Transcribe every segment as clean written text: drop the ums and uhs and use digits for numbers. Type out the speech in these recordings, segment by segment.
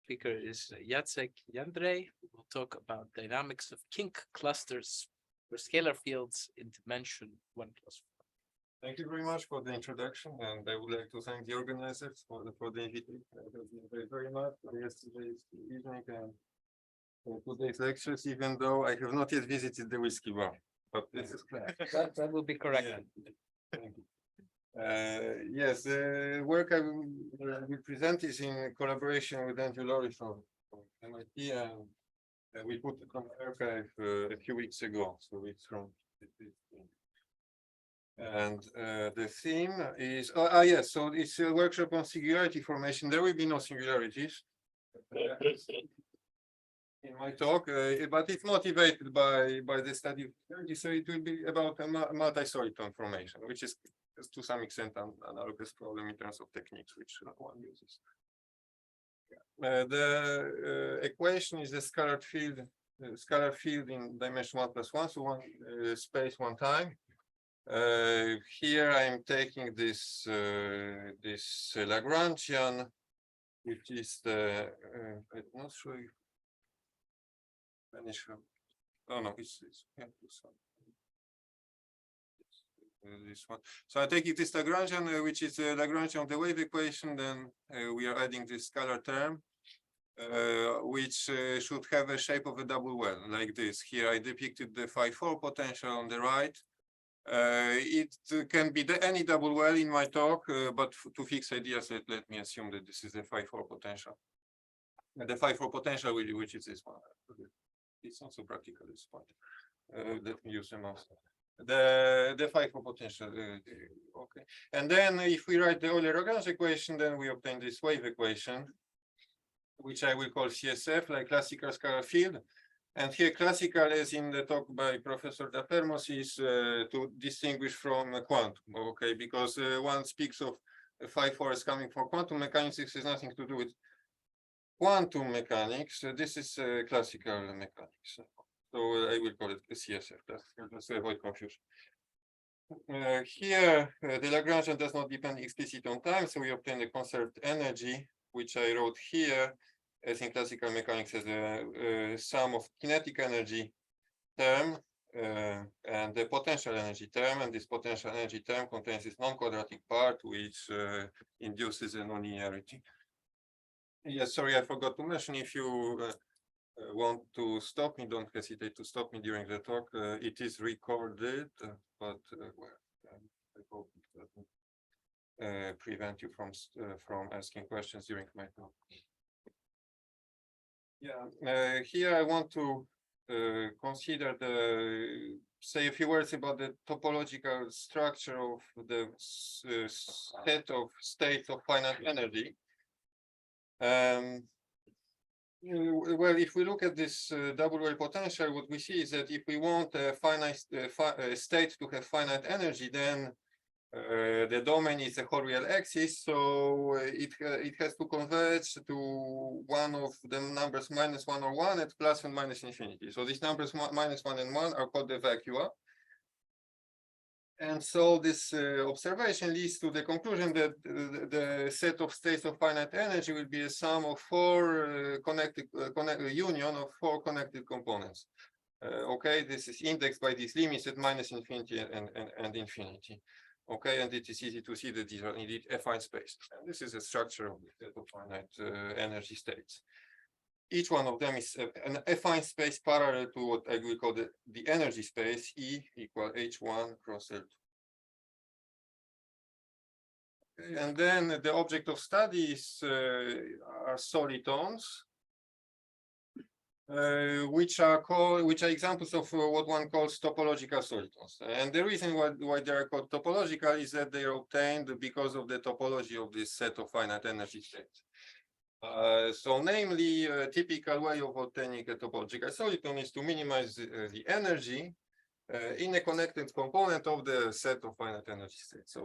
speaker is Jacek Jendrej, who will talk about dynamics of kink clusters for scalar fields in dimension 1+4. Thank you very much for the introduction, and I would like to thank the organizers for the invitation. Very much for yesterday's evening and today's lectures, even though I have not yet visited the whiskey bar, but this is clear. That will be corrected. Thank you. Yes, the work I will present is in collaboration with Andrew Laurie from MIT, and we put it on the archive a few weeks ago, so it's from. And the theme is, yes, so it's a workshop on singularity formation. There will be no singularities in my talk, but it's motivated by the study of energy, so it will be about a multi-soliton formation, which is to some extent an analogous problem in terms of techniques which one uses. The equation is the scalar field in dimension 1+1, so one space one time. Here I'm taking this Lagrangian, which is the I'm not sure if oh no, it's yeah, this one. So I take it this Lagrangian, which is the Lagrangian of the wave equation. Then we are adding this scalar term, which should have a shape of a double well, like this. Here I depicted the phi-4 potential on the right. It can be any double well in my talk, but to fix ideas, let me assume that this is the phi-4 potential. The phi-4 potential, which is this one. It's not so practical at this point. Let me use the mouse. The phi-4 potential. Okay. And then if we write the Euler-Lagrange equation, then we obtain this wave equation, which I will call CSF, like classical scalar field. And here, classical, as in the talk by Professor Dapermos, is to distinguish from quantum, okay? Because one speaks of phi-4 as coming from quantum mechanics. This has nothing to do with quantum mechanics. This is classical mechanics. So I will call it CSF, just to avoid confusion. Here, the Lagrangian does not depend explicitly on time, so we obtain the conserved energy, which I wrote here, as in classical mechanics, as a sum of kinetic energy term and the potential energy term. And this potential energy term contains this non-quadratic part, which induces a nonlinearity. Yes, sorry, I forgot to mention, if you want to stop me, don't hesitate to stop me during the talk. It is recorded, but well, I hope it doesn't prevent you from asking questions during my talk. Yeah, here I want to consider say a few words about the topological structure of the set of states of finite energy. Well, if we look at this double well potential, what we see is that if we want a finite state to have finite energy, then the domain is a whole real axis, so it has to converge to one of the numbers -1 or 1 at plus and minus infinity. So these numbers -1 and 1 are called the vacua. And so this observation leads to the conclusion that the set of states of finite energy will be a sum of four union of four connected components. Okay, this is indexed by these limits at -infinity and infinity. Okay, and it is easy to see that these are indeed affine space. And this is a structure of the set of finite energy states. Each one of them is an affine space parallel to what I will call the energy space, E equal H1 cross L2. Okay, and then the object of studies are solitons, which are examples of what one calls topological solitons. And the reason why they are called topological is that they are obtained because of the topology of this set of finite energy states. So namely, a typical way of obtaining a topological soliton is to minimize the energy in a connected component of the set of finite energy states. So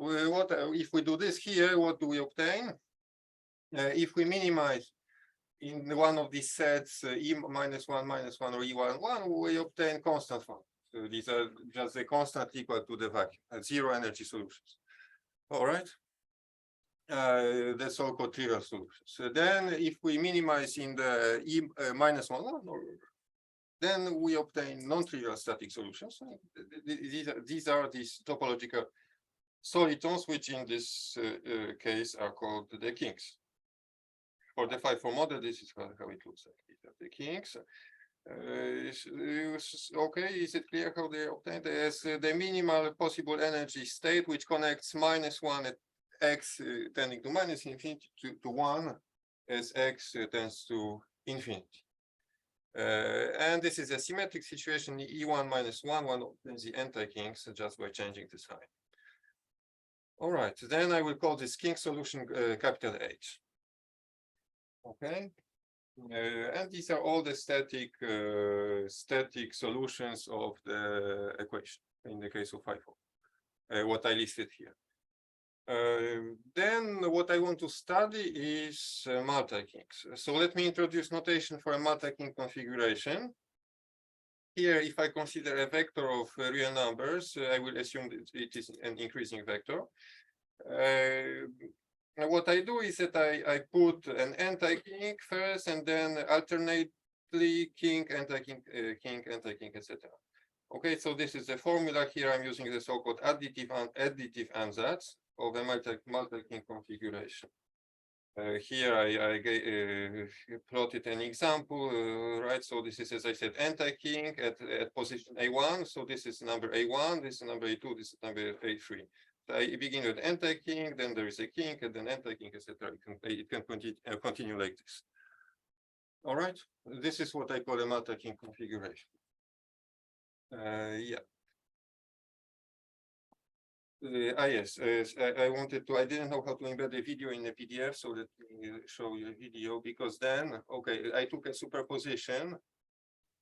if we do this here, what do we obtain? If we minimize in one of these sets E -1 or E1 we obtain constant form. So these are just a constant equal to the vacuum, zero energy solutions. All right. the so-called trivial solutions. So then if we minimize in the E minus one, then we obtain non-trivial static solutions. These are these topological solitons, which in this case are called the kinks. For the 5-4 model, this is how it looks like. These are the kinks. Okay, is it clear how they obtain? There's the minimal possible energy state, which connects -1 at x tending to minus infinity to 1 as x tends to infinity. And this is a symmetric situation, E1 minus 1 obtains the anti-kinks just by changing the sign. All right, then I will call this kink solution capital H. Okay. And these are all the static solutions of the equation in the case of 5-4, what I listed here. Then what I want to study is multi-kinks. So let me introduce notation for a multi-kink configuration. Here, if I consider a vector of real numbers, I will assume that it is an increasing vector. What I do is that I put an anti-kink first, and then alternately kink, anti-kink, kink, anti-kink, etc. Okay, so this is the formula. Here I'm using the so-called additive ansatz of a multi-kink configuration. Here I plotted an example, right? So this is, as I said, anti-kink at position A1. So this is number A1, this is number A2, this is number A3. I begin with anti-kink, then there is a kink, and then anti-kink, etc. It can continue like this. All right, this is what I call a multi-kink configuration. Yeah. Yes, I wanted to, I didn't know how to embed a video in a PDF, so let me show you a video, because then, okay, I took a superposition,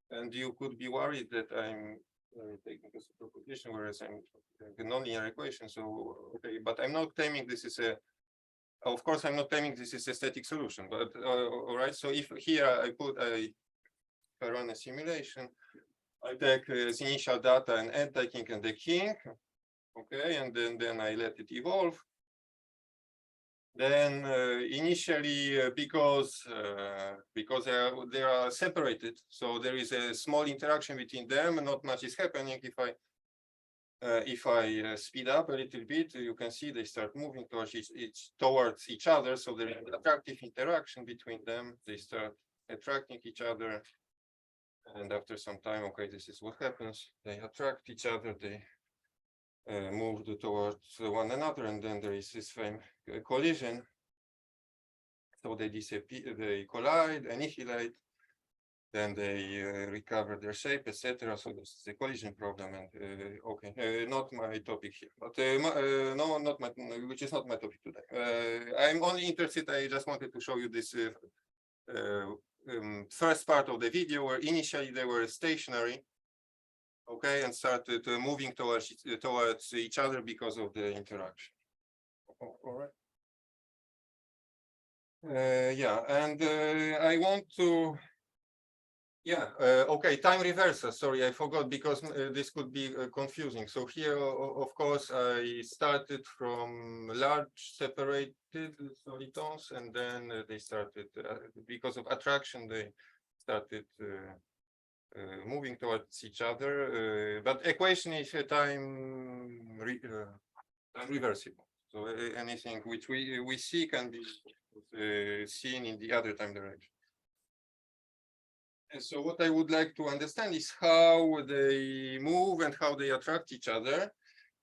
and you could be worried that I'm taking a superposition, whereas I'm a nonlinear equation. So, okay, but I'm not claiming this is a, of course, I'm not claiming this is a static solution, but all right. So if here I run a simulation, I take as initial data an anti-kink and the kink, okay, and then I let it evolve. Then initially, because they are separated, so there is a small interaction between them, and not much is happening. If I speed up a little bit, you can see they start moving towards each other. So there is an attractive interaction between them. They start attracting each other, and after some time, okay, this is what happens. They attract each other. They move towards one another, and then there is this famous collision. So they disappear, they collide, annihilate, then they recover their shape, etc. So this is a collision problem, and okay, not my topic here, but no, not my, which is not my topic today. I'm only interested. I just wanted to show you this first part of the video, where initially they were stationary. Okay, and started moving towards each other because of the interaction. All right. Yeah, and I want to. Yeah. Okay. Time reversal. Sorry, I forgot, because this could be confusing. So here, of course, I started from large separated solitons, and then they started because of attraction. They started. Moving towards each other, but equation is a time reversible. So anything which we see can be seen in the other time direction. And so what I would like to understand is how they move and how they attract each other.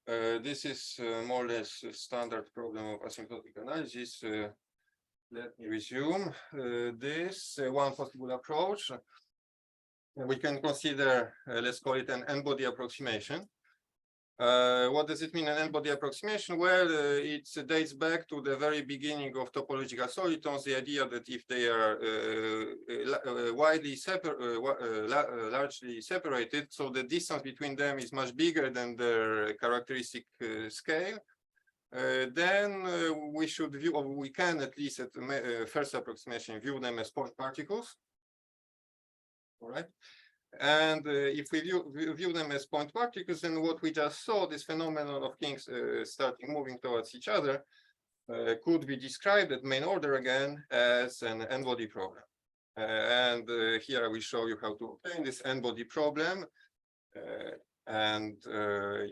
This is more or less a standard problem of asymptotic analysis. Let me resume this one possible approach. We can consider, let's call it an n-body approximation. What does it mean, an n-body approximation? Well, it dates back to the very beginning of topological solitons, the idea that if they are largely separated, so the distance between them is much bigger than their characteristic scale, then we should view, or we can at least at the first approximation view them as point particles. All right. And if we view them as point particles, then what we just saw, this phenomenon of kinks starting moving towards each other, could be described at main order again as an n-body problem. Here I will show you how to obtain this n-body problem.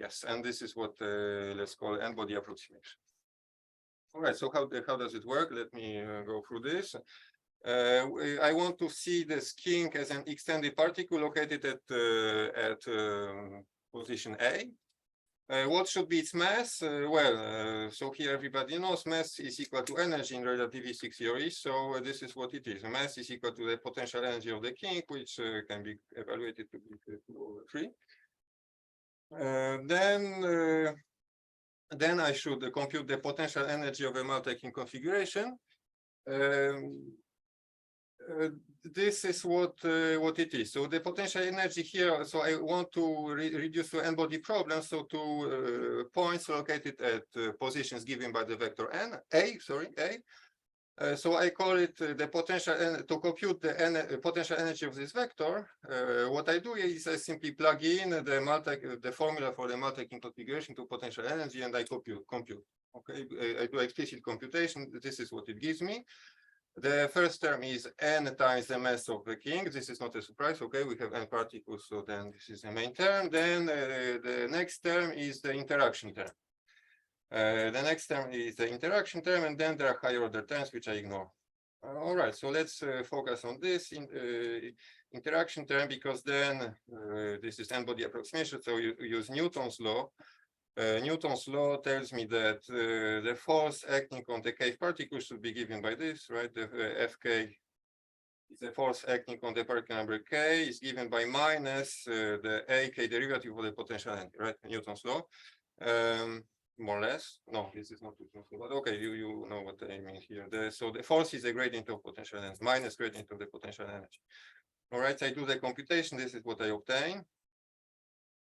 Yes, and this is what let's call n-body approximation. All right, so how does it work? Let me go through this. I want to see this kink as an extended particle located at position A. What should be its mass? So here everybody knows mass is equal to energy in relativistic theory. So this is what it is. Mass is equal to the potential energy of the kink, which can be evaluated to be 2/3. Then I should compute the potential energy of a multi-kink configuration. This is what it is. So the potential energy here. So I want to reduce to n-body problem. So to points located at positions given by the vector A. So I call it the potential to compute the potential energy of this vector. What I do is I simply plug in the formula for the multi-kink configuration to potential energy, and I compute. Okay, I do explicit computation. This is what it gives me. The first term is n times the mass of the kink. This is not a surprise. Okay, we have n particles, so then this is the main term. Then the next term is the interaction term. The next term is the interaction term, and then there are higher order terms which I ignore. All right, so let's focus on this interaction term, because then this is n-body approximation. So you use Newton's law. Newton's law tells me that the force acting on the cave particle should be given by this, right? The Fk is the force acting on the particle number k is given by minus the Ak derivative of the potential energy, right? Newton's law, more or less. No, this is not Newton's law, but okay, you know what I mean here. So the force is the gradient of potential energy minus gradient of the potential energy. All right, so I do the computation. This is what I obtain.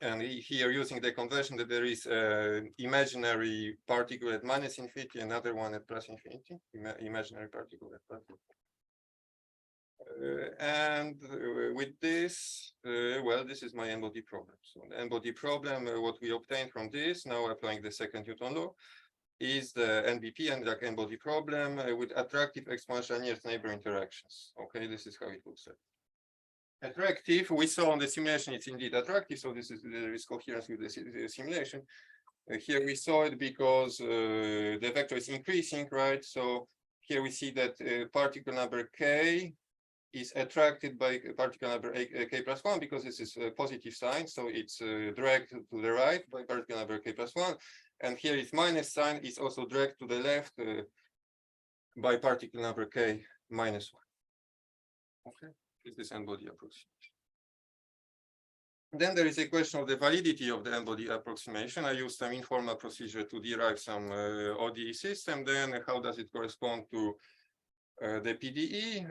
And here, using the conversion that there is an imaginary particle at minus infinity, another one at plus infinity, imaginary particle at plus infinity. With this, this is my n-body problem. So the n-body problem, what we obtain from this, now applying the second Newton law, is the NBP and the n-body problem with attractive exponential nearest neighbor interactions. Okay, this is how it looks like. Attractive, we saw on the simulation, it's indeed attractive. So there is coherence with the simulation. Here we saw it because the vector is increasing, right? So here we see that particle number k is attracted by particle number k plus 1 because this is a positive sign. So it's dragged to the right by particle number k plus 1. And here is minus sign, is also dragged to the left by particle number k minus 1. Okay. Is this n-body approximation. Then there is a question of the validity of the n-body approximation. I used some informal procedure to derive some ODE system. Then how does it correspond to the PDE?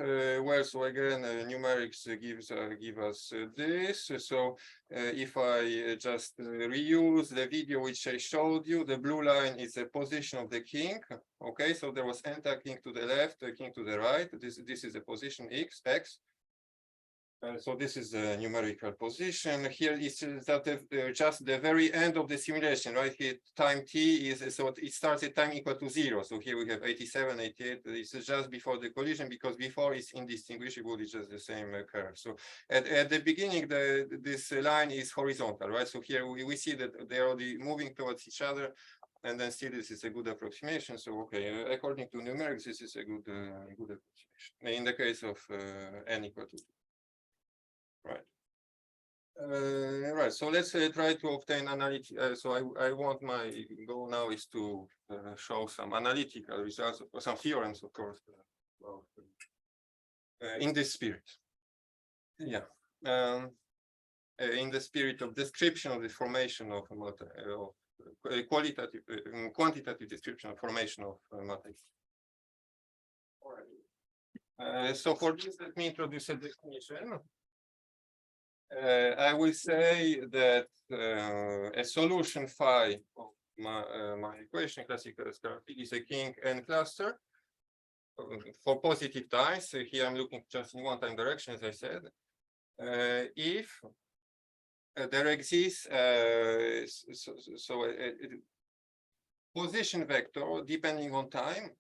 So again, numerics give us this. So if I just reuse the video which I showed you, the blue line is the position of the kink. Okay, so there was anti-kink to the left, kink to the right. This is the position x. So this is the numerical position. Here is that just the very end of the simulation, right? Here time t is, so it starts at time equal to 0. So here we have 87, 88. This is just before the collision, because before it's indistinguishable. It's just the same curve. So at the beginning, this line is horizontal, right? So here we see that they're already moving towards each other. And then still, this is a good approximation. So, okay, according to numerics, this is a good approximation in the case of n equal to 2. Right. Right. So let's try to obtain analytic. So I want my goal now is to show some analytical results, or some theorems, of course, in this spirit. Yeah. In the spirit of description of the formation of quantitative description of formation of matter. All right. So for this, let me introduce a definition. I will say that a solution phi of my equation, classical scalar is a kink n cluster for positive times. So here I'm looking just in one time direction, as I said. If there exists position vector depending on time,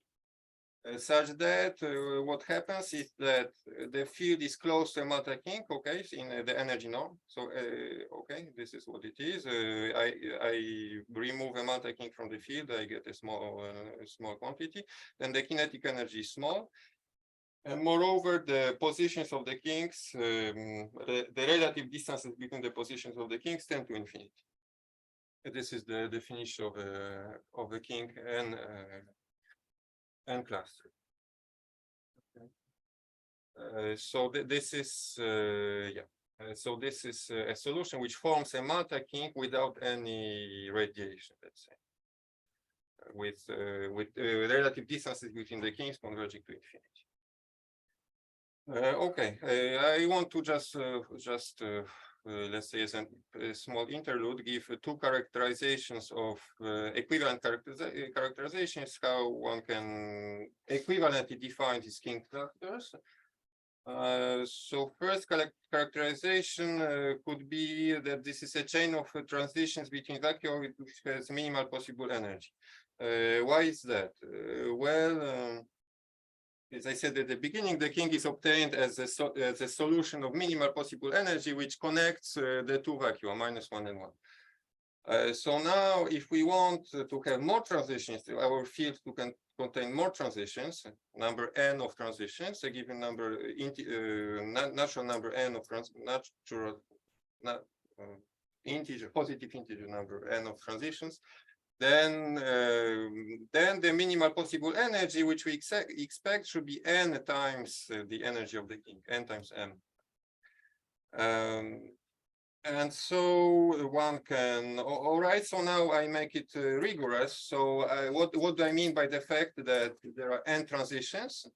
such that what happens is that the field is close to a matter kink, okay, in the energy norm. So, okay, this is what it is. I remove a matter kink from the field, I get a small quantity. Then the kinetic energy is small. And moreover, the positions of the kinks, the relative distances between the positions of the kinks tend to infinity. This is the definition of a kink and cluster. Okay. So this is so this is a solution which forms a matter kink without any radiation, let's say, with relative distances between the kinks converging to infinity. Okay, I want to just let's say as a small interlude, give two characterizations of equivalent characterizations, how one can equivalently define these kink clusters. So first characterization could be that this is a chain of transitions between vacuum which has minimal possible energy. Why is that? Well, as I said at the beginning, the kink is obtained as a solution of minimal possible energy, which connects the two vacuum, -1 and 1. So now, if we want to have more transitions, our field to contain more transitions, number n of transitions, a given number, natural number n of positive integer number n of transitions, then the minimal possible energy which we expect should be n times the energy of the kink, n times m. And so one can, all right, so now I make it rigorous. So what do I mean by the fact that there are n transitions?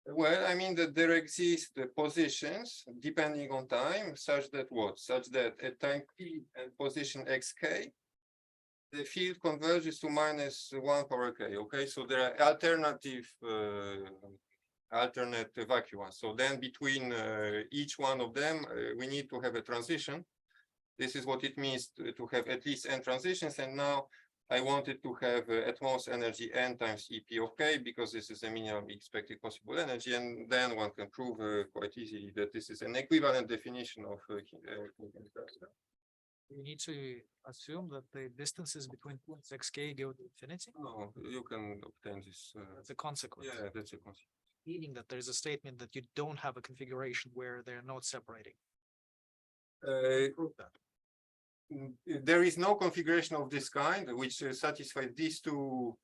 Well, I mean that there exist positions depending on time, such that what? Such that at time t and position xk, the field converges to -1 power k. Okay, so there are alternate vacua. So then between each one of them, we need to have a transition. This is what it means to have at least n transitions. And now I wanted to have at most energy n times EP of k, because this is a minimum expected possible energy. And then one can prove quite easily that this is an equivalent definition of You need to assume that the distances between points xk go to infinity. No, you can obtain this. That's a consequence. Yeah, that's a consequence. Meaning that there is a statement that you don't have a configuration where they're not separating. Prove that. There is no configuration of this kind which satisfies these two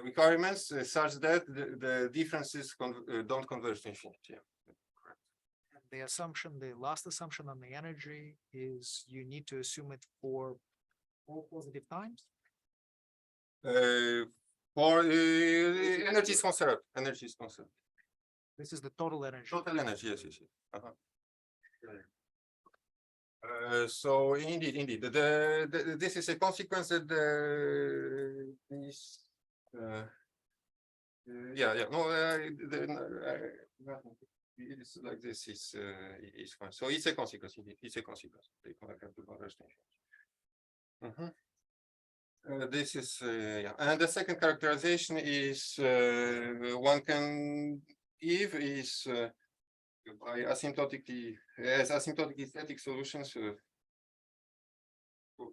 requirements such that the differences don't converge to infinity. And the assumption, the last assumption on the energy is you need to assume it for all positive times. For energy is conserved. Energy is conserved. This is the total energy. Total energy, yes, yes, yes. So indeed, this is a consequence that it's like this is fine. So it's a consequence. Indeed, it's a consequence. They have to converge to infinity. This is and the second characterization is one can give is by asymptotically static solutions.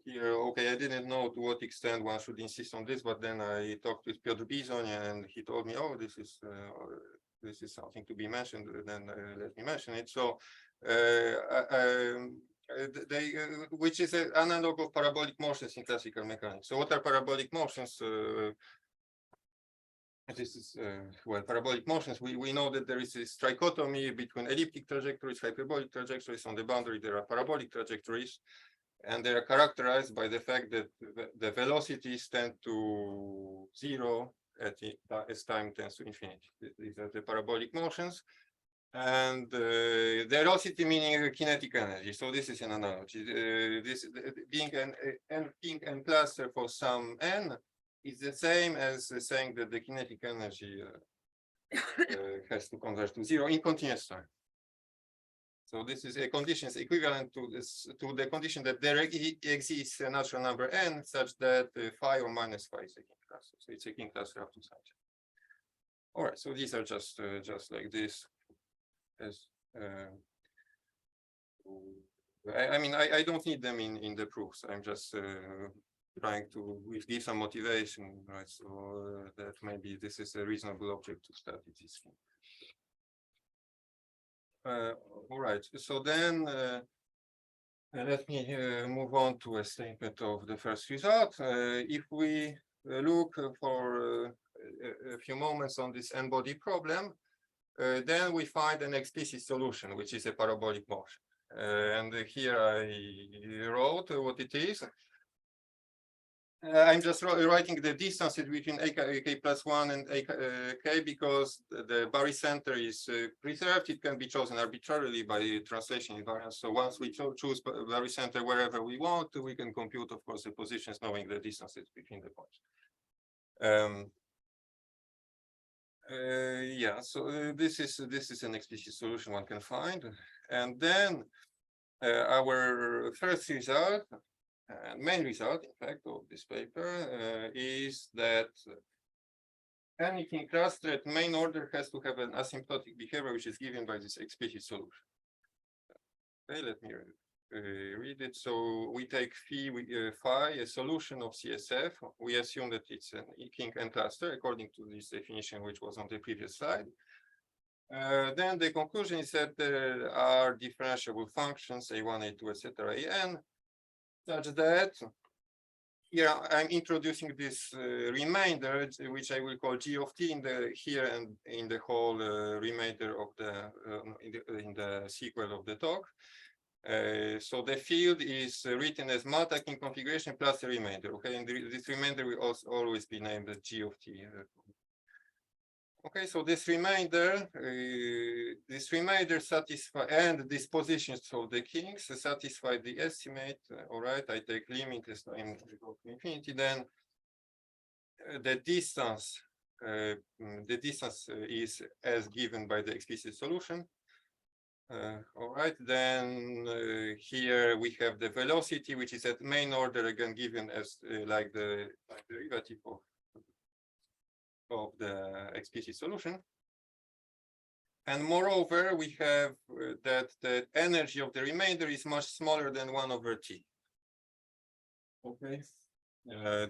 Here, okay, I didn't know to what extent one should insist on this, but then I talked with Piotr Bizon and he told me, oh, this is something to be mentioned. Then let me mention it. So, which is an analog of parabolic motions in classical mechanics. So, what are parabolic motions? This is well, parabolic motions. We know that there is this trichotomy between elliptic trajectories, hyperbolic trajectories. On the boundary, there are parabolic trajectories, and they are characterized by the fact that the velocities tend to 0 as time tends to infinity. These are the parabolic motions, and the velocity meaning kinetic energy. So this is an analogy. This being an kink and cluster for some n is the same as saying that the kinetic energy has to converge to 0 in continuous time. So this is a condition is equivalent to this to the condition that there exists a natural number n such that phi or minus phi is a kink cluster. So it's a kink cluster up to such. All right, so these are just like this. As I mean, I don't need them in the proofs. I'm just trying to give some motivation, right? So that maybe this is a reasonable object to study this thing. All right, so then let me move on to a statement of the first result. If we look for a few moments on this n-body problem, then we find an explicit solution, which is a parabolic motion. And here I wrote what it is. I'm just writing the distances between AK plus 1 and AK because the barycenter is preserved. It can be chosen arbitrarily by translation invariance. So once we choose barycenter wherever we want, we can compute, of course, the positions knowing the distances between the points. Yeah, so this is an explicit solution one can find. And then our first result, main result, in fact, of this paper is that any kink cluster at main order has to have an asymptotic behavior, which is given by this explicit solution. Okay, let me read it. So we take phi, a solution of CSF. We assume that it's an kink n cluster according to this definition, which was on the previous slide. Then the conclusion is that there are differentiable functions, A1, A2, etc., An, such that here I'm introducing this remainder, which I will call G of t in the here and in the whole remainder of the in the sequel of the talk. So the field is written as Malta kink configuration plus a remainder. Okay, and this remainder will also always be named as G of t. Okay, so this remainder satisfy and these positions of the kinks satisfy the estimate. All right, I take limit as time goes to infinity. Then the distance is as given by the explicit solution. All right, then here we have the velocity, which is at main order again given as like the derivative of the explicit solution. And moreover, we have that the energy of the remainder is much smaller than 1 over t. Okay,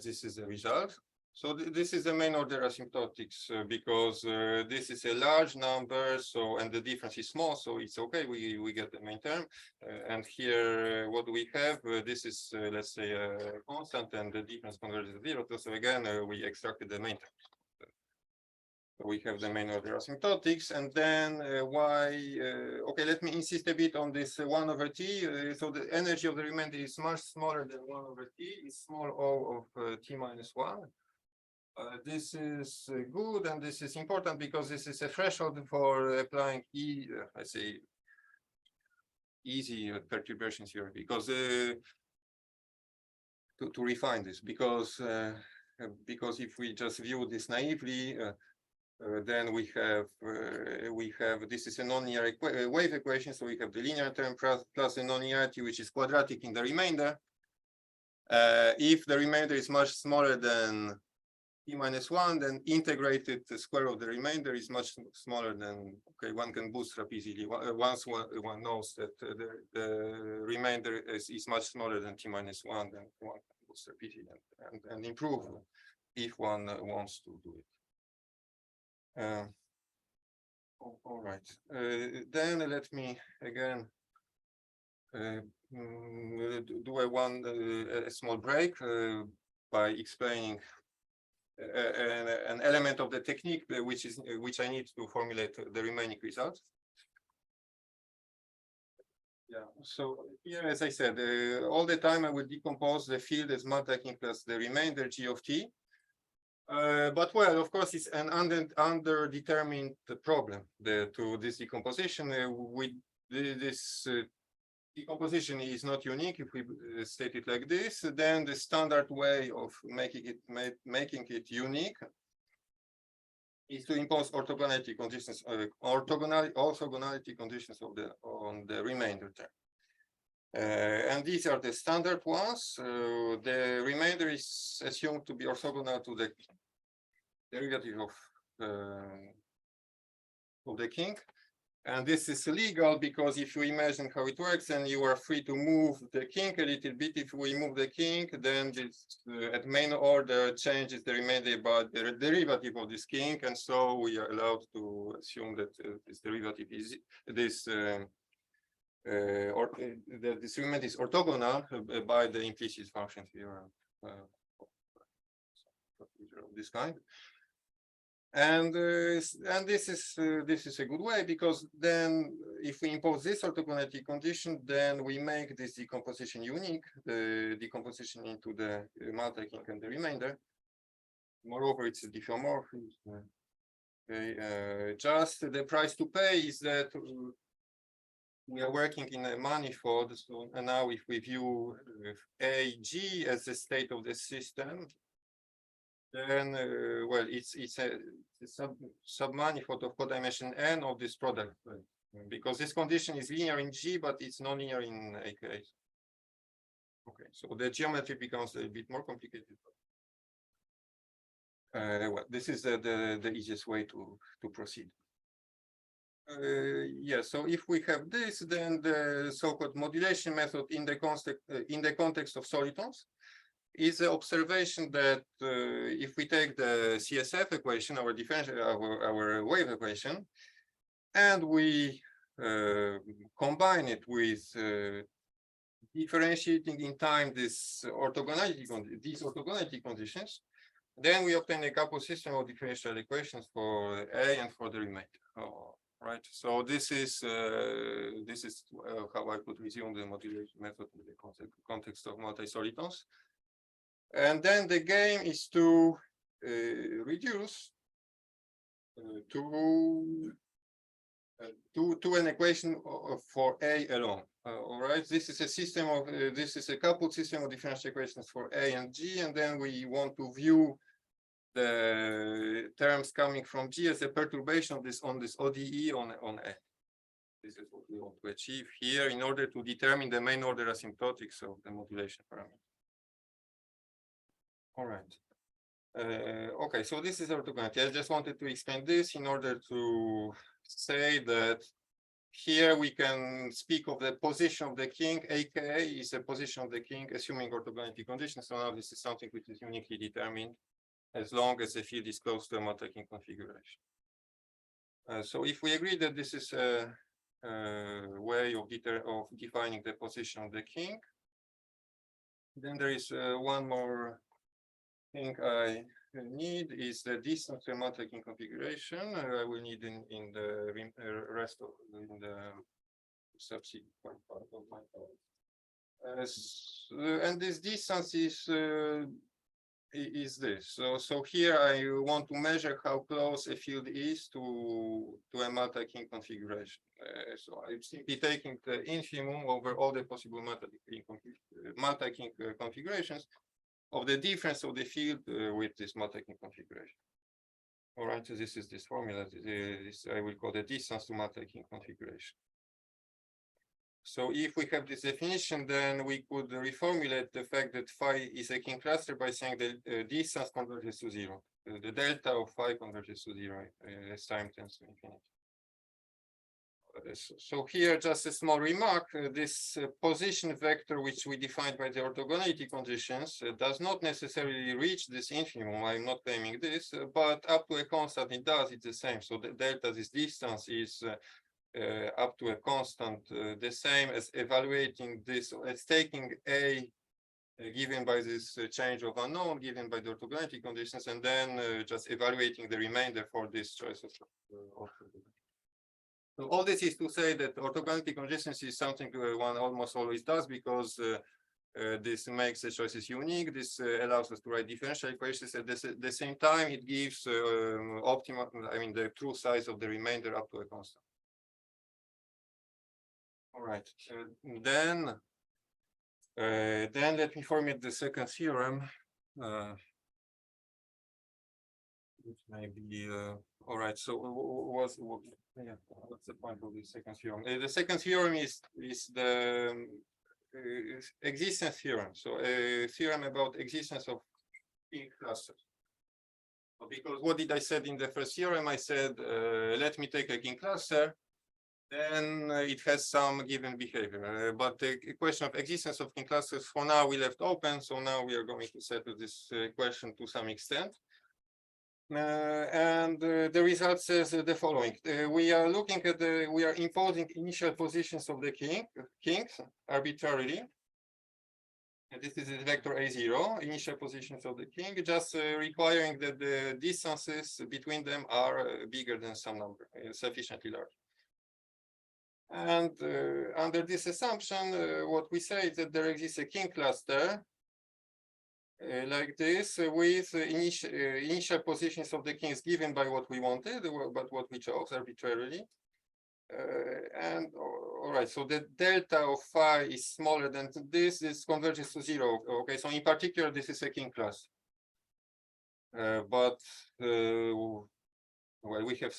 this is the result. So this is the main order asymptotics because this is a large number, so and the difference is small, so it's okay. We get the main term, and here what we have. This is let's say a constant, and the difference converges to 0. So again, we extracted the main term. We have the main order asymptotics, and then okay, let me insist a bit on this 1 over t. So the energy of the remainder is much smaller than 1 over t. It's small o of t minus 1. This is good, and this is important because this is a threshold for applying I say easy perturbation theory, because to refine this, because if we just view this naively, then we have this is a nonlinear wave equation, so we have the linear term plus the nonlinearity, which is quadratic in the remainder. If the remainder is much smaller than t minus 1, then integrated the square of the remainder is much smaller than, okay, one can bootstrap easily once one knows that the remainder is much smaller than t minus 1, then one can bootstrap easily and improve if one wants to do it. All right, then let me again do a small break by explaining an element of the technique which I need to formulate the remaining results. Yeah, so here, as I said, all the time I will decompose the field as Malta kink plus the remainder G of t. But well, of course, it's an underdetermined problem to this decomposition. This decomposition is not unique. If we state it like this, then the standard way of making it unique is to impose orthogonality conditions, orthogonality conditions on the remainder term. And these are the standard ones. The remainder is assumed to be orthogonal to the derivative of the kink. And this is legal because if you imagine how it works, then you are free to move the kink a little bit. If we move the kink, then this at main order changes the remainder by the derivative of this kink. And so we are allowed to assume that this derivative is this that this remainder is orthogonal by the implicit function here of this kind. And this is a good way because then if we impose this orthogonality condition, then we make this decomposition unique, the decomposition into the multi-kink and the remainder. Moreover, it's a diffeomorphism. Okay, just the price to pay is that we are working in a manifold. So and now if we view AG as the state of the system, then well, it's a submanifold of codimension n of this product, because this condition is linear in G, but it's non-linear in AK. Okay, so the geometry becomes a bit more complicated. Well, this is the easiest way to proceed. Yeah, so if we have this, then the so-called modulation method in the context of solitons is the observation that if we take the CSF equation, our differential, our wave equation, and we combine it with differentiating in time these orthogonality conditions, then we obtain a couple system of differential equations for A and for the remainder. Right. So this is how I could resume the modulation method in the context of multi-solitons. And then the game is to reduce to an equation for A alone. All right. This is a system of this is a coupled system of differential equations for A and G, and then we want to view the terms coming from G as a perturbation of this on this ODE on A. This is what we want to achieve here in order to determine the main order asymptotics of the modulation parameter. All right. Okay, so this is orthogonality. I just wanted to explain this in order to say that here we can speak of the position of the kink. AKA is a position of the kink assuming orthogonality conditions. So now this is something which is uniquely determined as long as the field is close to a multi-kink configuration. So if we agree that this is a way of defining the position of the kink, then there is one more thing I need is the distance to a multi-kink configuration. I will need in the rest of the subsequent part of my talk. And this distance is this. So here I want to measure how close a field is to a multi-kink configuration. So I'm simply taking the infimum over all the possible multi-kink configurations of the difference of the field with this multi-kink configuration. All right, so this is this formula. This I will call the distance to multi-kink configuration. So if we have this definition, then we could reformulate the fact that phi is a kink cluster by saying that distance converges to zero. The delta of phi converges to zero as time tends to infinity. So here, just a small remark, this position vector, which we defined by the orthogonality conditions, does not necessarily reach this infimum. I'm not claiming this, but up to a constant, it does, it's the same. So the delta, this distance is up to a constant, the same as evaluating this, as taking A given by this change of unknown, given by the orthogonality conditions, and then just evaluating the remainder for this choice of orthogonality. So all this is to say that orthogonality conditions is something one almost always does because this makes the choices unique. This allows us to write differential equations. At the same time, it gives optimal, I mean, the true size of the remainder up to a constant. All right. Then let me formulate the second theorem, which may be All right. So yeah, what's the point of the second theorem? The second theorem is the existence theorem. So a theorem about existence of kink clusters. Because what did I said in the first theorem? I said, let me take a kink cluster, then it has some given behavior. But the question of existence of kink clusters for now we left open. So now we are going to settle this question to some extent. And the result says the following. We are looking at we are imposing initial positions of the kinks arbitrarily. And this is the vector A0, initial positions of the kink, just requiring that the distances between them are bigger than some number, sufficiently large. And under this assumption, what we say is that there exists a kink cluster like this with initial positions of the kinks given by what we wanted, but what we chose arbitrarily. And all right, so the delta of phi is smaller than this. This converges to 0. Okay, so in particular, this is a kink cluster. But well, we have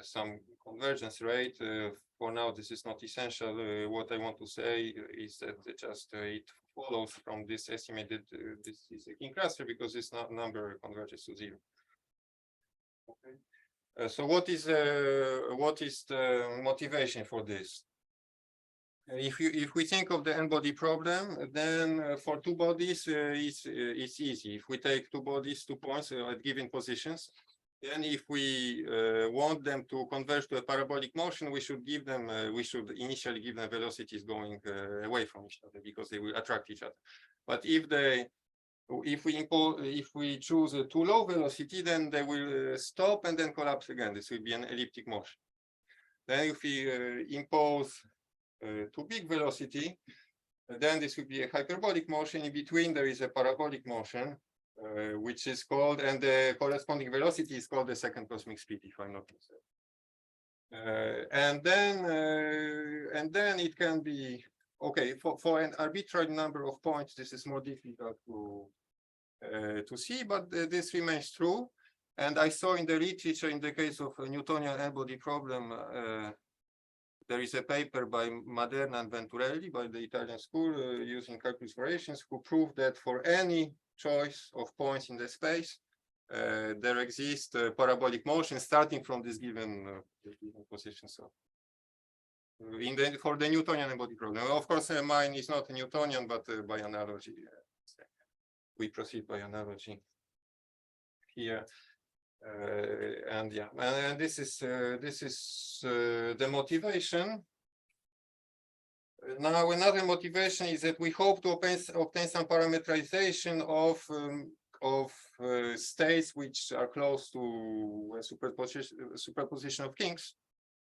some convergence rate. For now, this is not essential. What I want to say is that just it follows from this estimated this is a kink cluster because this number converges to 0. Okay. So what is the motivation for this? If we think of the n-body problem, then for two bodies it's easy. If we take two bodies, 2 points at given positions, then if we want them to converge to a parabolic motion, we should give them we should initially give them velocities going away from each other because they will attract each other. But if we choose a too low velocity, then they will stop and then collapse again. This will be an elliptic motion. Then if we impose too big velocity, then this will be a hyperbolic motion. In between, there is a parabolic motion, which is called, and the corresponding velocity is called the second cosmic speed, if I'm not mistaken. And then it can be okay for an arbitrary number of points. This is more difficult to see, but this remains true. And I saw in the literature, in the case of a Newtonian n-body problem, there is a paper by Maderna and Venturelli by the Italian school using calculus variations, who proved that for any choice of points in the space, there exists a parabolic motion starting from this given position. So for the Newtonian n-body problem, of course, mine is not a Newtonian, but by analogy, we proceed by analogy here. And yeah, and this is the motivation. Now, another motivation is that we hope to obtain some parameterization of states which are close to a superposition of kinks.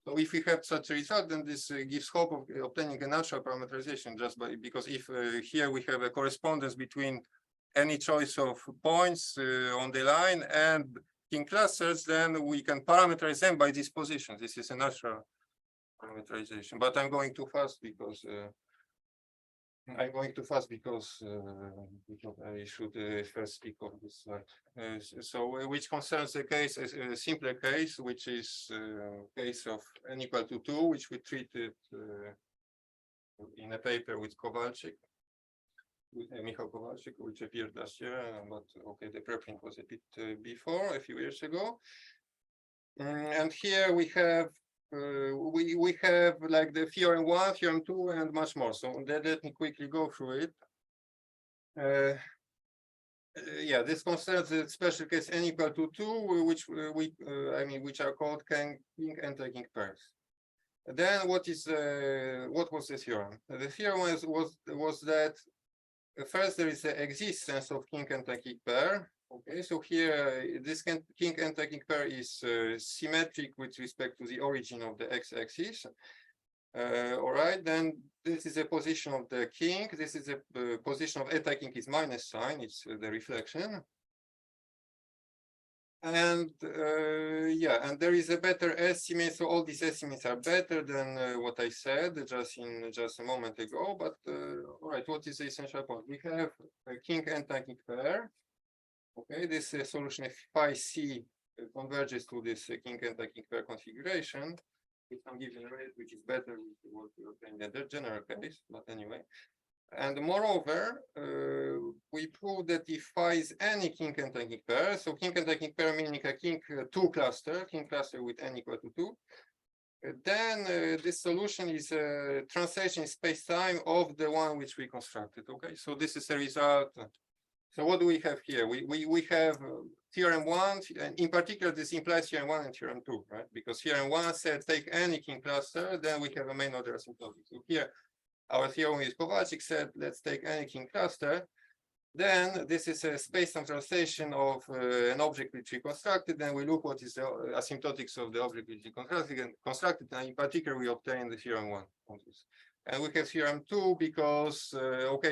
So if we have such a result, then this gives hope of obtaining a natural parameterization because if here we have a correspondence between any choice of points on the line and kink clusters, then we can parameterize them by these positions. This is a natural parameterization, but I'm going too fast because I should first speak of this slide. So which concerns a case, a simpler case, which is case of n equal to 2, which we treated in a paper with Kowalczyk. With Michał Kowalczyk, which appeared last year, but okay, the preprint was a bit before, a few years ago. And here we have like the theorem 1, theorem 2, and much more. So let me quickly go through it. Yeah, this concerns the special case n equal to 2, which are called kink anti-kink pairs. Then what was the theorem? The theorem was that first, there is the existence of kink anti-kink pair. Okay, so here this kink anti-kink pair is symmetric with respect to the origin of the x-axis. All right, then this is a position of the kink. This is a position of anti-kink is minus sign. It's the reflection. And yeah, and there is a better estimate. So all these estimates are better than what I said just a moment ago. But all right, what is the essential point? We have a kink anti-kink pair. Okay, this solution of phi c converges to this kink and kink pair configuration with some given rate, which is better with what we obtained in the general case, but anyway. And moreover, we prove that if phi is any kink and kink pair, so kink and kink pair meaning a kink 2 cluster, kink cluster with n equal to 2, then this solution is a translation space-time of the one which we constructed. Okay, so this is a result. So what do we have here? We have theorem 1, and in particular, this implies theorem 1 and theorem 2, right? Because theorem 1 said take any kink cluster, then we have a main order asymptotic. So here, our theorem is Kowalczyk said, let's take any kink cluster. Then this is a space-time translation of an object which we constructed. Then we look what is the asymptotics of the object which we constructed, and in particular, we obtain the theorem 1 on this. And we have theorem 2 because,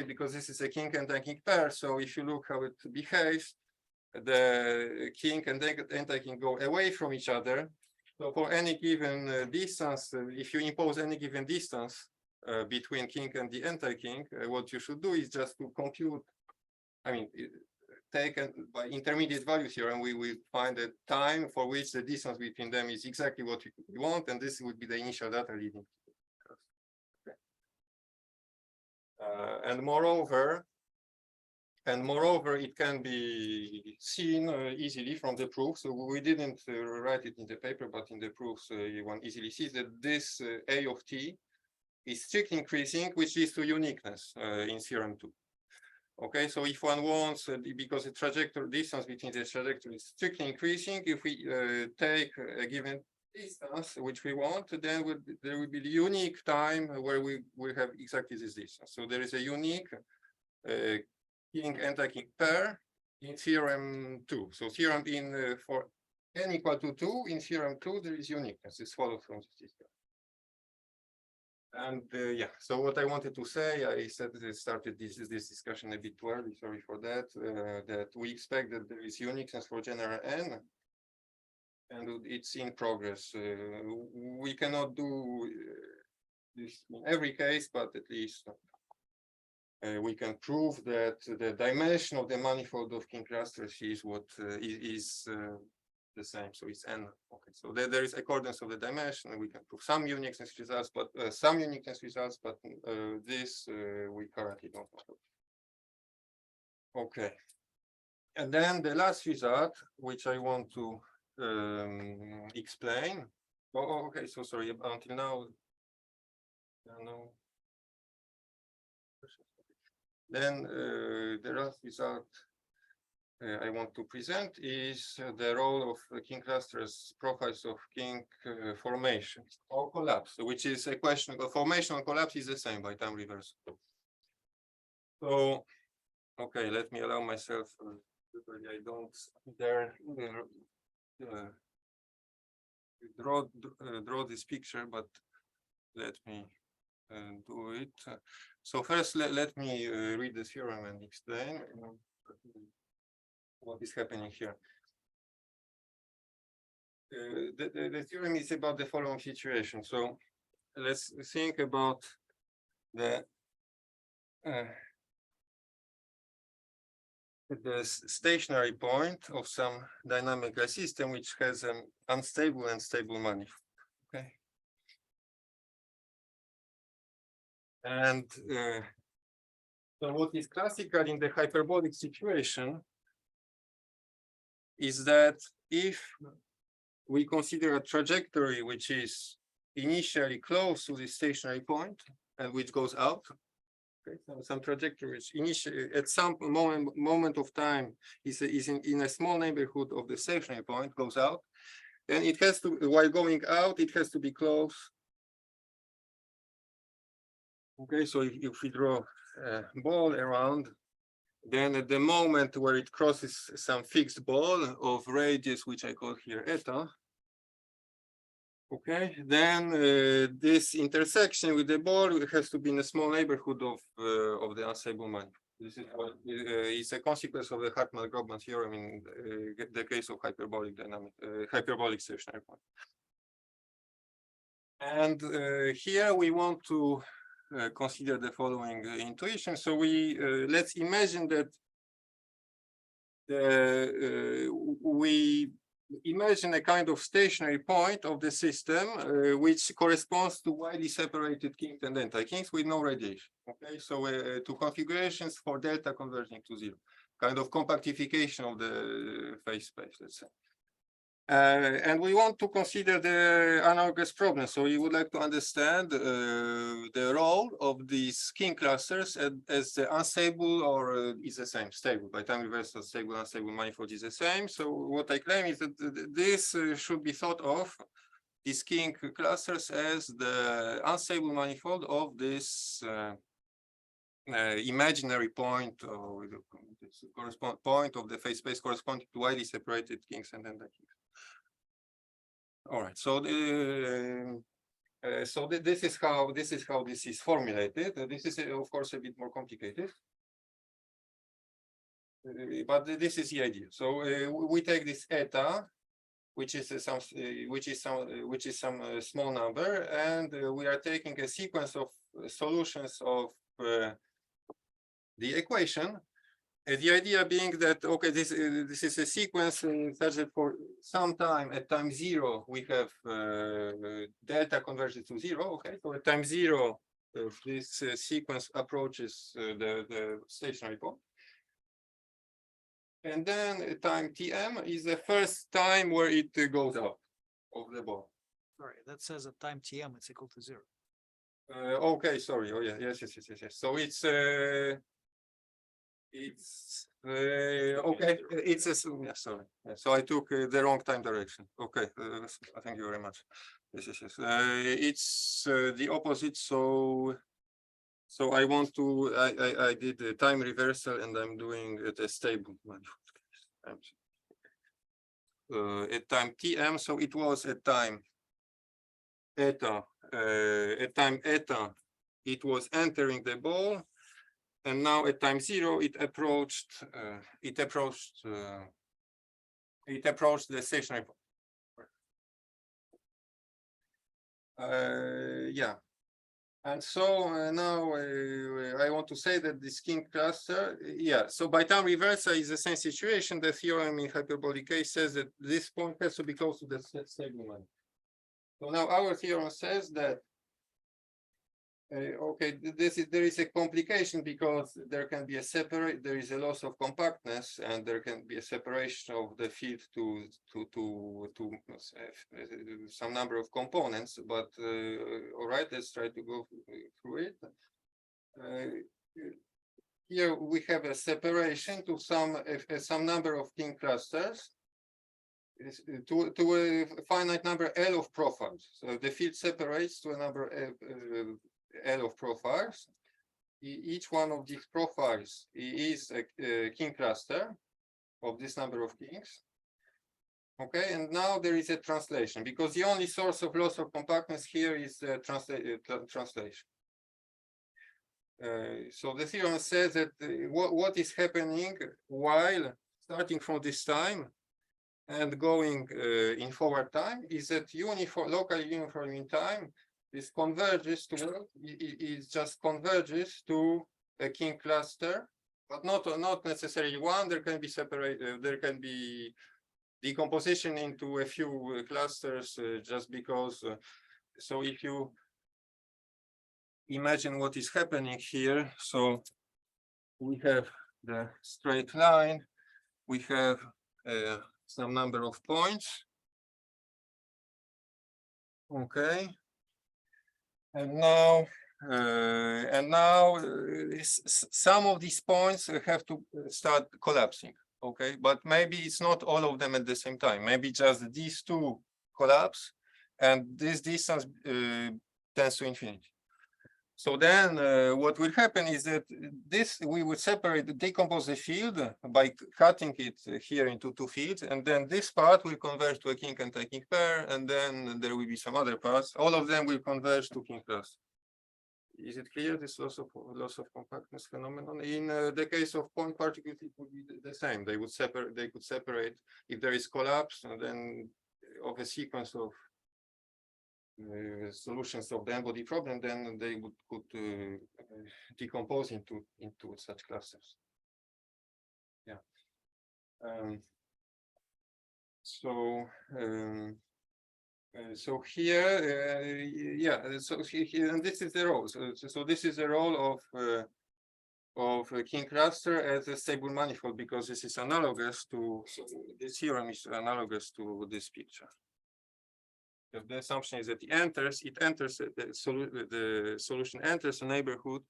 because this is a kink and kink pair. So if you look how it behaves, the kink and anti-kink go away from each other. So for any given distance, if you impose any given distance between kink and the anti-kink, what you should do is just to compute, taken by intermediate value theorem, we will find a time for which the distance between them is exactly what we want, and this would be the initial data leading. And moreover, it can be seen easily from the proof. So we didn't write it in the paper, but in the proofs, one easily sees that this A of t is strictly increasing, which leads to uniqueness in theorem 2. Okay, so if one wants, because the trajectory distance between the trajectory is strictly increasing, if we take a given distance which we want, then there will be the unique time where we will have exactly this distance. So there is a unique kink anti-kink pair in theorem 2. So theorem for n equal to 2 in theorem 2 there is uniqueness. This follows from this system. And so what I wanted to say, I said that I started this discussion a bit too early, sorry for that, that we expect that there is uniqueness for general n, and it's in progress. We cannot do this in every case, but at least we can prove that the dimension of the manifold of kink clusters is what is the same. So it's n. Okay, so there is accordance of the dimension, and we can prove some uniqueness results, but this we currently don't know. Okay, and then the last result, which I want to explain. Okay, so sorry, until now, no. Then the last result I want to present is the role of kink clusters, profiles of kink formation or collapse, which is a question of formation and collapse is the same by time reversal. So, okay, let me allow myself, I don't dare draw this picture, but let me do it. So first, let me read the theorem and explain what is happening here. The theorem is about the following situation. So let's think about the stationary point of some dynamical system which has an unstable and stable manifold. Okay. And so what is classical in the hyperbolic situation is that if we consider a trajectory which is initially close to the stationary point and which goes out, okay, so some trajectory which initially at some moment of time is in a small neighborhood of the stationary point, goes out, then it has to, while going out, it has to be close. Okay, so if we draw a ball around, then at the moment where it crosses some fixed ball of radius, which I call here eta, okay, then this intersection with the ball has to be in a small neighborhood of the unstable manifold. This is what is a consequence of the Hartmann-Grobman theorem in the case of hyperbolic stationary point. And here we want to consider the following intuition. So we let's imagine that we imagine a kind of stationary point of the system, which corresponds to widely separated kinks and anti-kinks with no radiation. Okay, so to configurations for delta converging to zero, kind of compactification of the phase space, let's say. And we want to consider the analogous problem. So we would like to understand the role of these kink clusters as the unstable or is the same, stable. By time reversal, stable, unstable manifold is the same. So what I claim is that this should be thought of, these kink clusters, as the unstable manifold of this imaginary point, or this point of the phase space corresponding to widely separated kinks and anti-kinks. All right, so this is how this is formulated. This is of course a bit more complicated, but this is the idea. So we take this eta, which is some small number, and we are taking a sequence of solutions of the equation. The idea being that, okay, this is a sequence such that for some time at time zero, we have delta converges to zero. Okay, so at time zero, this sequence approaches the stationary point. And then at time Tm is the first time where it goes out of the ball. Sorry, that says at time Tm it's equal to zero. Okay, sorry. Oh yeah, yes. So it's okay. It's a yeah, sorry. So I took the wrong time direction. Okay, thank you very much. Yes. It's the opposite. So I want to. I did the time reversal, and I'm doing it a stable manifold. At time Tm, so it was at time eta. At time eta, it was entering the ball. And now at time zero, it approached the stationary point. Yeah. And so now I want to say that this kink cluster, yeah. So by time reversal is the same situation. The theorem in hyperbolic case says that this point has to be close to the stable one. So now our theorem says that okay, there is a complication because there is a loss of compactness, and there can be a separation of the field to some number of components. But all right, let's try to go through it. Here we have a separation to some number of kink clusters to a finite number L of profiles. So the field separates to a number L of profiles. Each one of these profiles is a kink cluster of this number of kinks. Okay, and now there is a translation because the only source of loss of compactness here is translation. So the theorem says that what is happening while starting from this time and going in forward time is that locally uniform in time, this converges to it just converges to a kink cluster, but not necessarily one. There can be separated. There can be decomposition into a few clusters just because. So if you imagine what is happening here, so we have the straight line. We have some number of points. Okay. And now some of these points have to start collapsing. Okay, but maybe it's not all of them at the same time. Maybe just these two collapse, and this distance tends to infinity. So then what will happen is that we would decompose the field by cutting it here into two fields, and then this part will converge to a kink and anti-kink pair, and then there will be some other parts. All of them will converge to kink cluster. Is it clear, this loss of compactness phenomenon? In the case of point particles, it would be the same. They could separate if there is collapse, and then of a sequence of solutions of the n-body problem, then they could decompose into such clusters. Yeah. So here, so here, and this is the role. So this is the role of a kink cluster as a stable manifold, because this is analogous to, so this theorem is analogous to this picture. If the assumption is that it enters the solution enters a neighborhood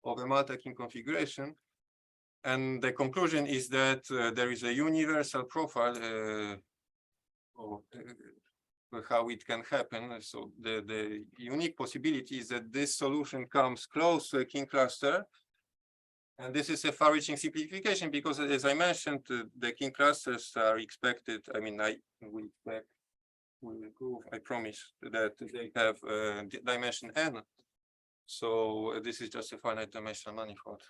of a multi-kink configuration, and the conclusion is that there is a universal profile of how it can happen. So the unique possibility is that this solution comes close to a kink cluster. And this is a far-reaching simplification because, as I mentioned, the kink clusters are expected. I mean, we will prove, I promise, that they have dimension n. So this is just a finite dimensional manifold,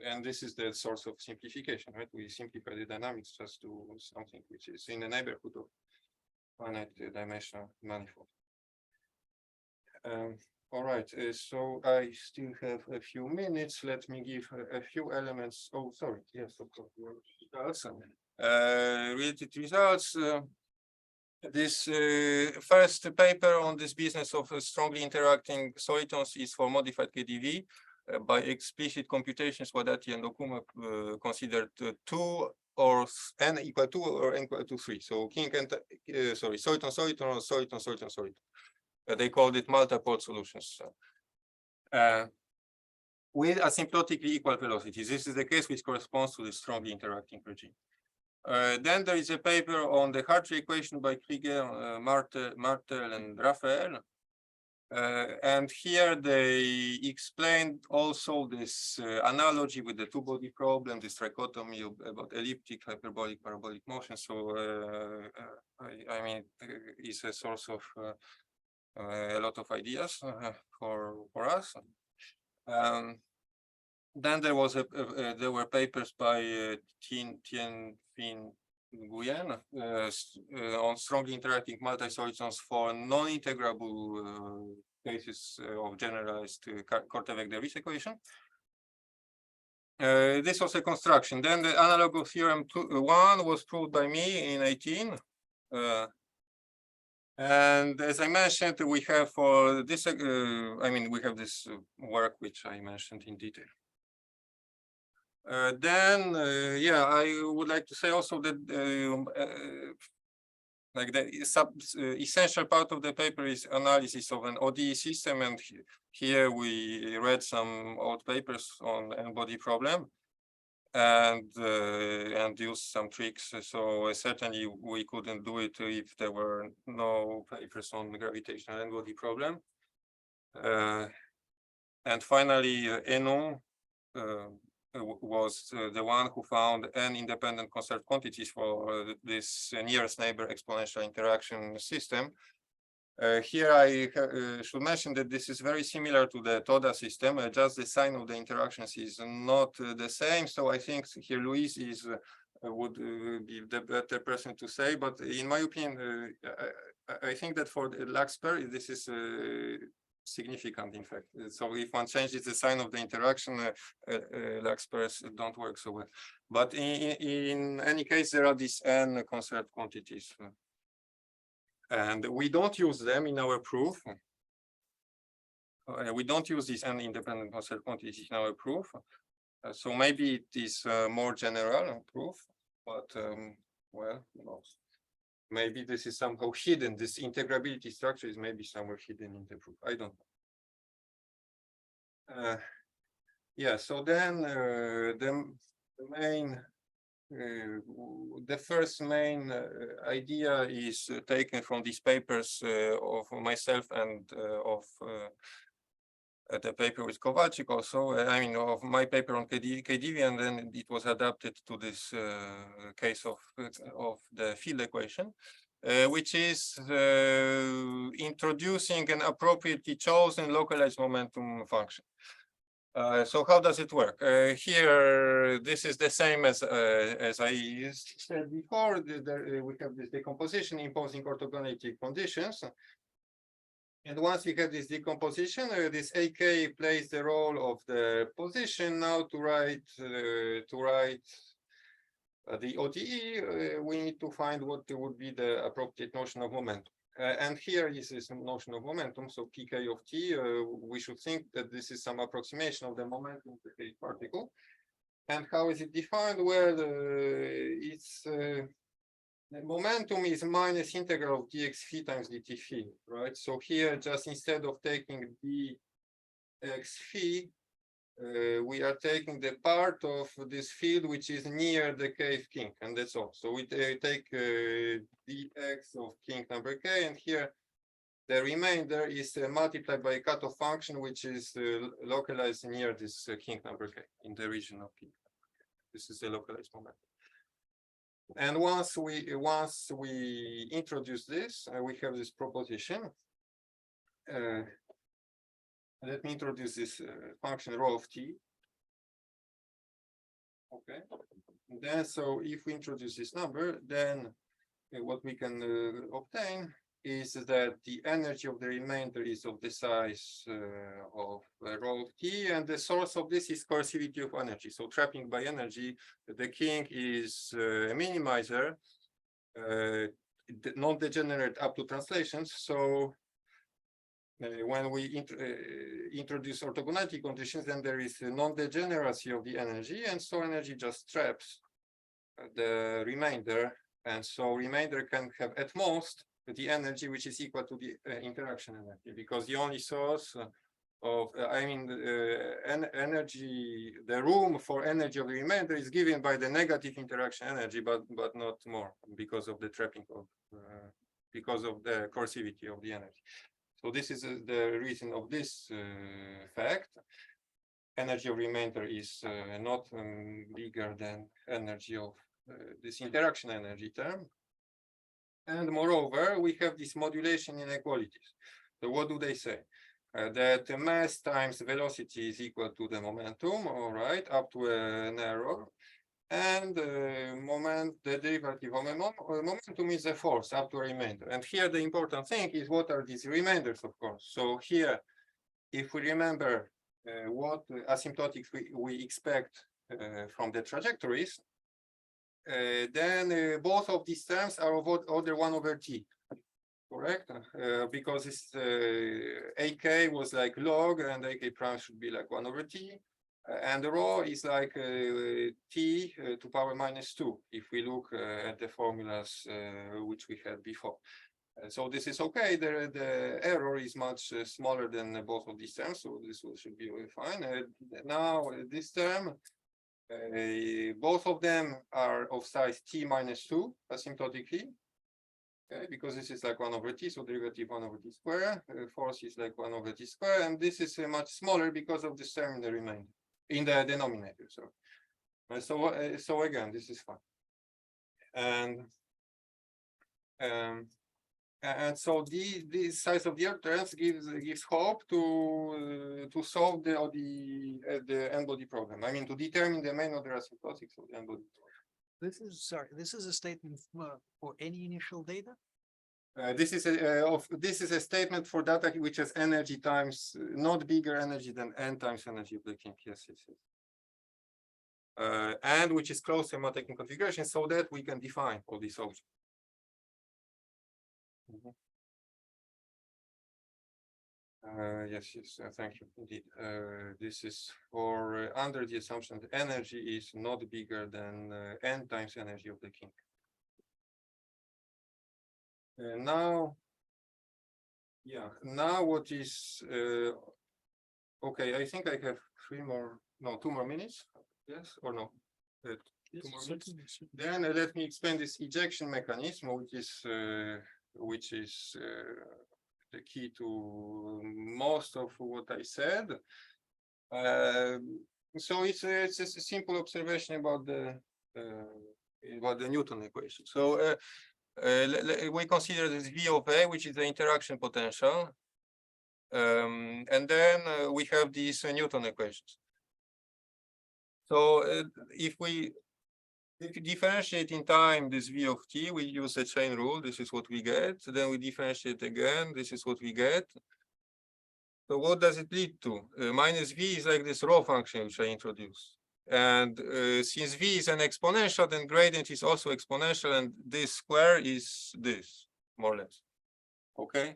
and this is the source of simplification, right? We simplify the dynamics just to something which is in the neighborhood of finite dimensional manifold. All right, so I still have a few minutes. Let me give a few elements. Oh, sorry. Yes, of course. Results. Related results. This first paper on this business of strongly interacting solitons is for modified KDV. By explicit computations, Wadati and Okuma considered 2 or n equal 2 or n equal to 3. So kink and soliton, soliton, or soliton, soliton, soliton. They called it multiple solutions with asymptotically equal velocities. This is the case which corresponds to the strongly interacting regime. Then there is a paper on the Hartree equation by Krieger, Martel, and Raphael. And here they explained also this analogy with the two-body problem, this trichotomy about elliptic, hyperbolic, parabolic motion. So I mean, it's a source of a lot of ideas for us. Then there was there were papers by Tien-Phin Nguyen on strongly interacting multi-solitons for non-integrable cases of generalized Korteweg-Davis equation. This was a construction. Then the analog of theorem 1 was proved by me in 18. And as I mentioned, we have for this, I mean, we have this work which I mentioned in detail. Yeah, I would like to say also that like the essential part of the paper is analysis of an ODE system, and here we read some old papers on n-body problem and use some tricks. So certainly we couldn't do it if there were no papers on the gravitational n-body problem. And finally, Enon was the one who found n independent conserved quantities for this nearest neighbor exponential interaction system. Here I should mention that this is very similar to the TODA system, just the sign of the interactions is not the same. So I think here Luis is would be the better person to say, but in my opinion, I think that for the Laxper, this is significant, in fact. So if one changes the sign of the interaction, Laxpers don't work so well. But in any case, there are these n conserved quantities. And we don't use them in our proof. We don't use these n independent conserved quantities in our proof. So maybe it is more general proof, but well, who knows? Maybe this is somehow hidden. This integrability structure is maybe somewhere hidden in the proof. I don't know. Yeah, so then the first main idea is taken from these papers of myself and of the paper with Kowalczyk also, I mean, of my paper on KDV, and then it was adapted to this case of the field equation, which is introducing an appropriately chosen localized momentum function. So how does it work? Here, this is the same as I said before. We have this decomposition imposing orthogonality conditions. And once we have this decomposition, this AK plays the role of the position. Now to write the ODE, we need to find what would be the appropriate notion of momentum. And here is this notion of momentum. So pk of t, we should think that this is some approximation of the momentum of the particle. And how is it defined? Well, it's the momentum is minus integral of dx phi times dt phi, right? So here, just instead of taking dx phi, we are taking the part of this field which is near the cave kink, and that's all. So we take dx of kink number k, and here the remainder is multiplied by a cutoff function which is localized near this kink number k, in the region of kink. This is the localized momentum. And once we introduce this, we have this proposition. Let me introduce this function rho of t. Okay. And then, so if we introduce this number, then what we can obtain is that the energy of the remainder is of the size of rho of t, and the source of this is coercivity of energy. So trapping by energy, the kink is a minimizer, non-degenerate up to translations. So when we introduce orthogonality conditions, then there is a non-degeneracy of the energy, and so energy just traps the remainder, and so remainder can have at most the energy which is equal to the interaction energy, because the only source of energy, the room for energy of the remainder is given by the negative interaction energy, but not more, because of the trapping of because of the coercivity of the energy. So this is the reason of this fact. Energy of remainder is not bigger than energy of this interaction energy term. And moreover, we have this modulation inequalities. So what do they say? That the mass times velocity is equal to the momentum, all right, up to an error. And the derivative of momentum is a force up to a remainder. And here the important thing is what are these remainders, of course. So here, if we remember what asymptotics we expect from the trajectories, then both of these terms are of order 1 over t, correct? Because it's ak was like log, and ak prime should be like 1 over t. And the rho is like t to power minus 2, if we look at the formulas which we had before. So this is okay. The error is much smaller than both of these terms, so this should be fine. Now, this term, both of them are of size t minus 2 asymptotically. Okay, because this is like 1 over t, so derivative 1 over t square. Force is like 1 over t square, and this is much smaller because of this term in the remainder, in the denominator. So again, this is fine. And so the size of the terms gives hope to solve the n-body problem. I mean, to determine the main order asymptotics of the n-body. This is a statement for any initial data? This is a statement for data which has energy times not bigger energy than n times energy of the kink. Yes. And which is close to Matek configuration, so that we can define all these objects. Yes, thank you indeed. This is for under the assumption that energy is not bigger than n times energy of the kink. Now what is okay? I think I have 2 more minutes. Yes or no? 2 more minutes. Then let me explain this ejection mechanism, which is the key to most of what I said. So it's a simple observation about the Newton equation. So we consider this V of A, which is the interaction potential, and then we have these Newton equations. So if you differentiate in time this V of t, we use the chain rule. This is what we get. Then we differentiate again. This is what we get. So what does it lead to? Minus V is like this rho function which I introduced. And since v is an exponential, then gradient is also exponential, and this square is this, more or less. Okay.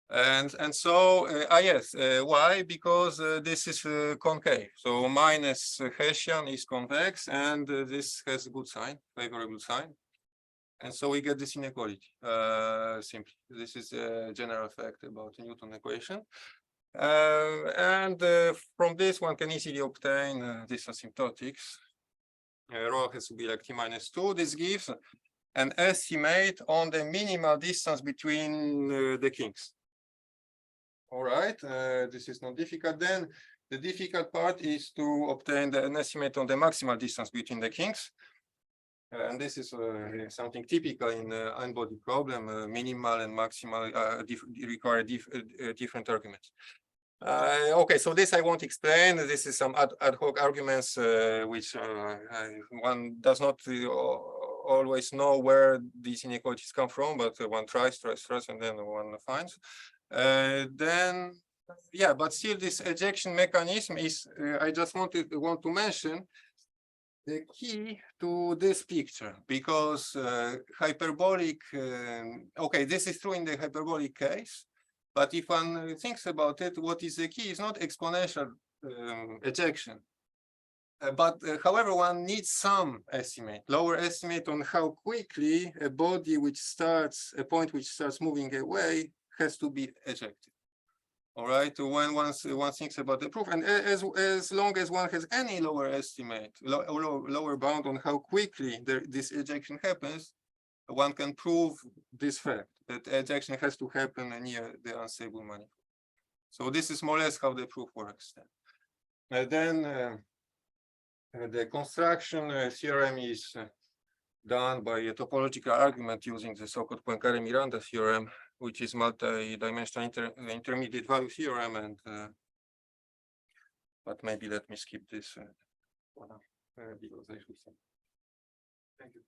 And so yes, why? Because this is concave. So minus Hessian is convex, and this has a good sign, favorable sign. And so we get this inequality. Simply, this is a general fact about the Newton equation. And from this one can easily obtain this asymptotics. Rho has to be like t minus 2. This gives an estimate on the minimal distance between the kinks. All right, this is not difficult. Then the difficult part is to obtain an estimate on the maximal distance between the kinks. And this is something typical in n-body problem. Minimal and maximal require different arguments. Okay, so this I won't explain. This is some ad hoc arguments which one does not always know where these inequalities come from, but one tries, and then one finds. Then, yeah, but still this ejection mechanism is, I just want to mention the key to this picture, because hyperbolic, okay, this is true in the hyperbolic case, but if one thinks about it, what is the key is not exponential ejection. But however, one needs some estimate, lower estimate on how quickly a body which starts, a point which starts moving away has to be ejected. All right, when one thinks about the proof, and as long as one has any lower estimate, lower bound on how quickly this ejection happens, one can prove this fact, that ejection has to happen near the unstable manifold. So this is more or less how the proof works. Then the construction theorem is done by a topological argument using the so-called Poincaré-Miranda theorem, which is multi-dimensional intermediate value theorem. And but maybe let me skip this because I should say. Thank you.